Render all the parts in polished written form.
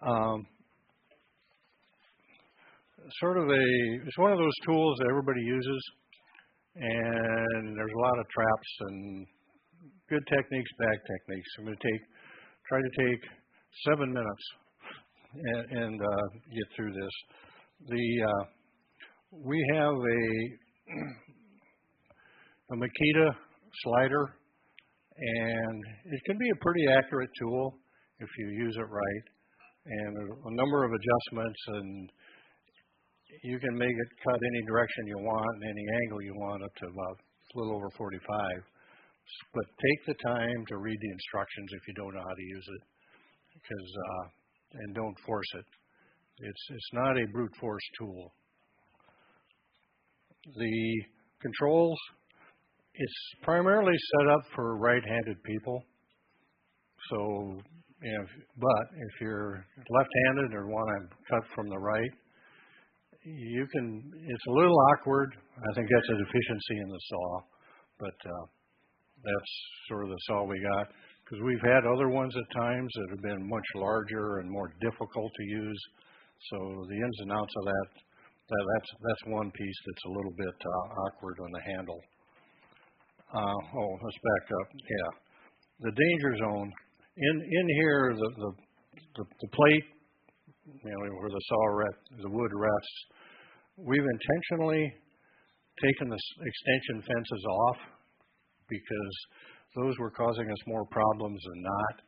Um, it's one of those tools that everybody uses, and there's a lot of traps and good techniques, bad techniques. I'm going to try to take 7 minutes and get through this. We have a Makita slider, and it can be a pretty accurate tool if you use it right. And there's a number of adjustments, and you can make it cut any direction you want and any angle you want up to about a little over 45. But take the time to read the instructions if you don't know how to use it, and don't force it. It's not a brute force tool. The controls, it's primarily set up for right-handed people. So, but if you're left-handed or want to cut from the right, it's a little awkward. I think that's a deficiency in the saw, but that's sort of the saw we got, because we've had other ones at times that have been much larger and more difficult to use. So the ins and outs of that's one piece that's a little bit awkward on the handle. Let's back up. Yeah, the danger zone in here, the plate, where the wood rests. We've intentionally taken the extension fences off because those were causing us more problems than not.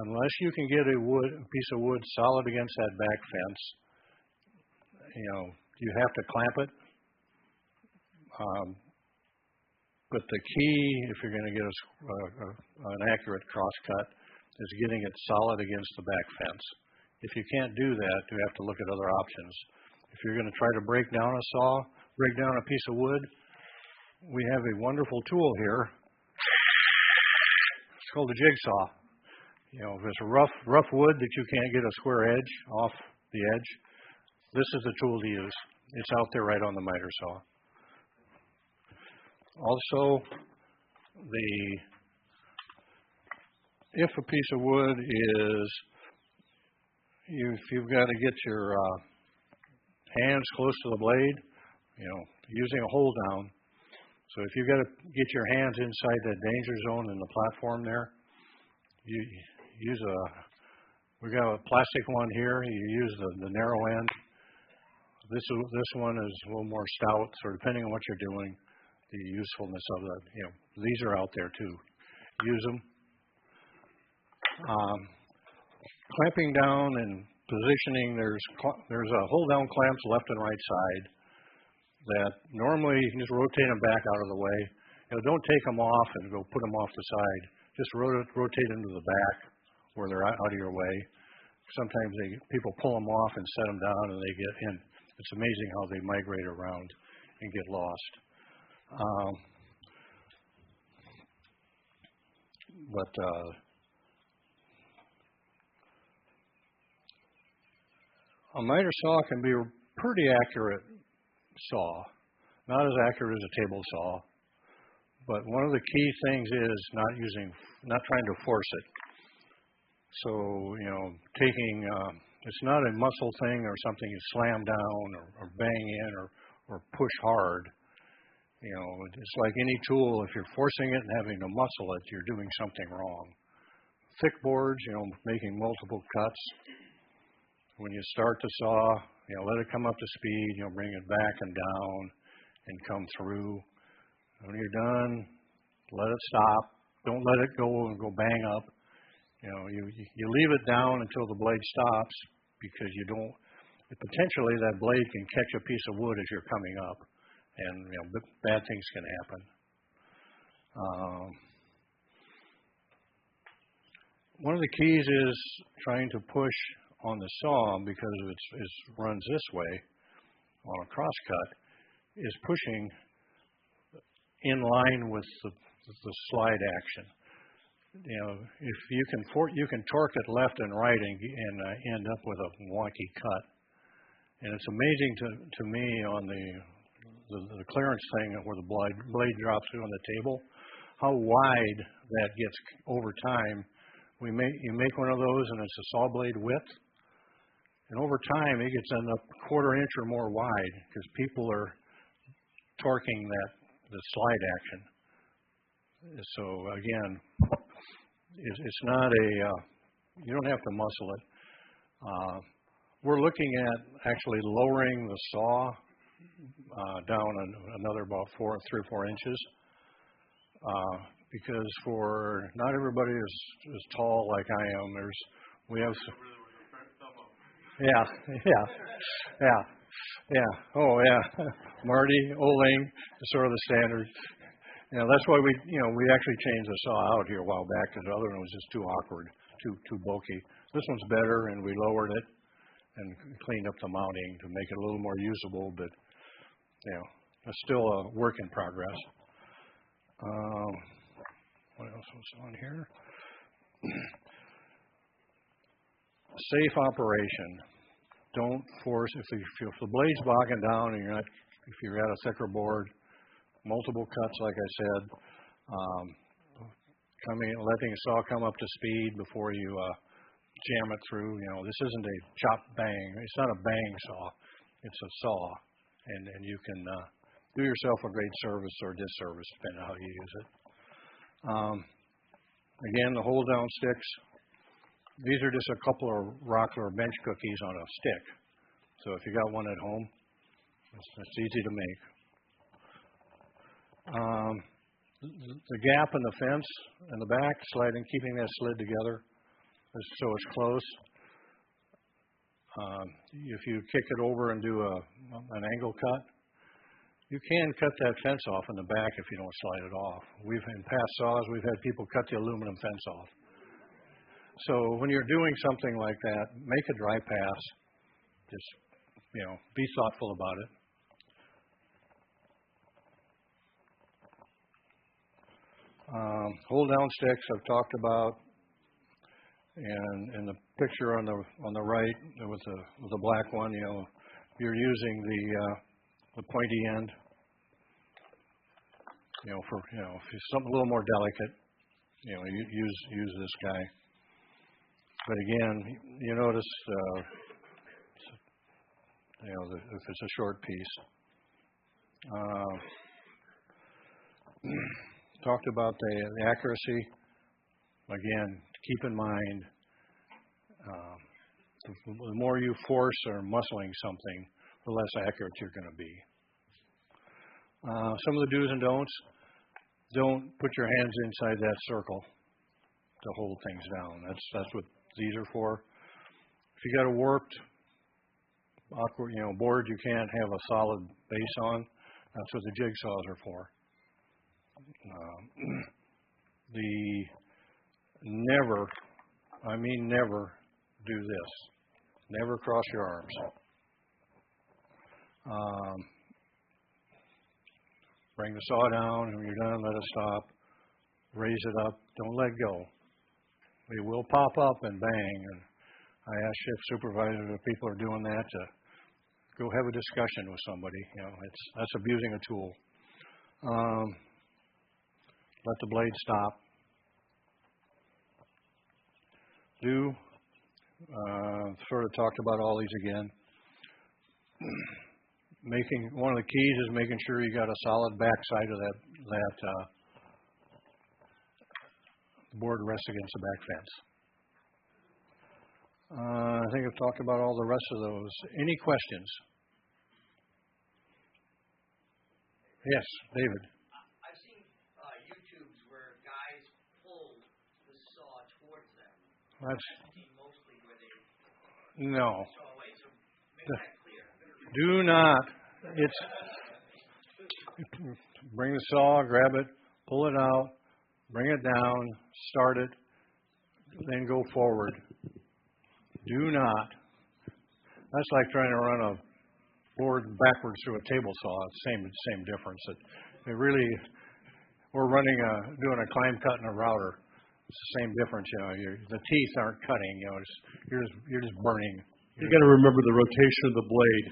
Unless you can get a piece of wood solid against that back fence, you have to clamp it. But the key, if you're going to get an accurate cross cut, is getting it solid against the back fence. If you can't do that, you have to look at other options. If you're going to try to break down a piece of wood, we have a wonderful tool here. It's called a jigsaw. If it's a rough wood that you can't get a square edge off the edge, this is the tool to use. It's out there right on the miter saw. Also, if a piece of wood is, if you've got to get your hands close to the blade, using a hold down. So if you've got to get your hands inside that danger zone in the platform there, you use we've got a plastic one here. You use the narrow end. This one is a little more stout, so depending on what you're doing, the usefulness of these are out there too. Use them. Clamping down and positioning, there's a hold down clamps left and right side that normally you can just rotate them back out of the way. Don't take them off and go put them off the side. Just rotate them to the back where they're out of your way. Sometimes people pull them off and set them down and they get in. It's amazing how they migrate around and get lost. A miter saw can be a pretty accurate saw, not as accurate as a table saw, but one of the key things is not trying to force it. So, it's not a muscle thing or something you slam down or bang in or push hard. It's like any tool. If you're forcing it and having to muscle it, you're doing something wrong. Thick boards, making multiple cuts. When you start the saw, let it come up to speed. Bring it back and down and come through. When you're done, let it stop. Don't let it go and go bang up. You leave it down until the blade stops, because potentially that blade can catch a piece of wood as you're coming up, and bad things can happen. One of the keys is trying to push on the saw, because it runs this way on a cross cut, is pushing in line with the slide action. If you can torque it left and right and end up with a wonky cut. And it's amazing to me on the clearance thing where the blade drops through on the table, how wide that gets over time. You make one of those and it's a saw blade width. And over time, it gets up a quarter inch or more wide because people are torquing the slide action. So again, it's not you don't have to muscle it. We're looking at actually lowering the saw down another about 3 or 4 inches because for not everybody is tall like I am. We have some, oh yeah, Marty, Oling, sort of the standard. That's why we actually changed the saw out here a while back because the other one was just too awkward, too bulky. This one's better, and we lowered it and cleaned up the mounting to make it a little more usable, but it's still a work in progress. What else was on here? Safe operation. Don't force if the blade's bogging down and if you've got a thicker board, multiple cuts, like I said, letting a saw come up to speed before you jam it through. This isn't a chop bang. It's not a bang saw. It's a saw, and you can do yourself a great service or disservice depending on how you use it. Again, the hold down sticks. These are just a couple of Rockler bench cookies on a stick. So if you got one at home, it's easy to make. The gap in the fence in the back, keeping that slid together so it's close. If you kick it over and do an angle cut, you can cut that fence off in the back if you don't slide it off. In past saws, we've had people cut the aluminum fence off. So when you're doing something like that, make a dry pass. Just, be thoughtful about it. Hold down sticks I've talked about, and in the picture on the right with the black one, you're using the pointy end. For if it's something a little more delicate, use this guy. But again, you notice, if it's a short piece. Talked about the accuracy. Again, keep in mind, the more you force or muscling something, the less accurate you're going to be. Some of the do's and don'ts. Don't put your hands inside that circle to hold things down. That's what these are for. If you got a warped, awkward, board you can't have a solid base on, that's what the jigsaws are for. Never do this. Never cross your arms. Bring the saw down, and when you're done, let it stop. Raise it up. Don't let go. It will pop up and bang. And I ask shift supervisors if people are doing that to go have a discussion with somebody. That's abusing a tool. Let the blade stop. Sort of talked about all these again. One of the keys is making sure you got a solid backside of that board rests against the back fence. I think I've talked about all the rest of those. Any questions? Yes, David. I've seen YouTubes where guys pull the saw towards them. That's mostly where they no. saw away. So make that clear. Do not. Bring the saw, grab it, pull it out, bring it down, start it, then go forward. Do not. That's like trying to run a board backwards through a table saw. It's same difference. We're doing a climb cut and a router. It's the same difference. The teeth aren't cutting. You're just burning. You got to remember the rotation of the blade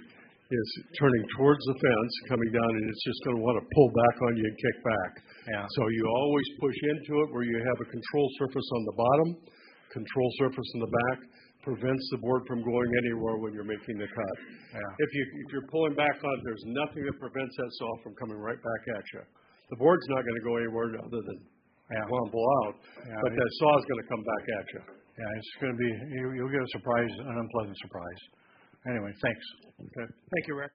is turning towards the fence, coming down, and it's just going to want to pull back on you and kick back. Yeah. So you always push into it where you have a control surface on the bottom, control surface in the back. prevents the board from going anywhere when you're making the cut. Yeah. If you're pulling back on it, there's nothing that prevents that saw from coming right back at you. The board's not going to go anywhere other than pull out, but that saw is going to come back at you. Yeah, it's going to be, you'll get a surprise, an unpleasant surprise. Anyway, thanks. Okay. Thank you, Rick.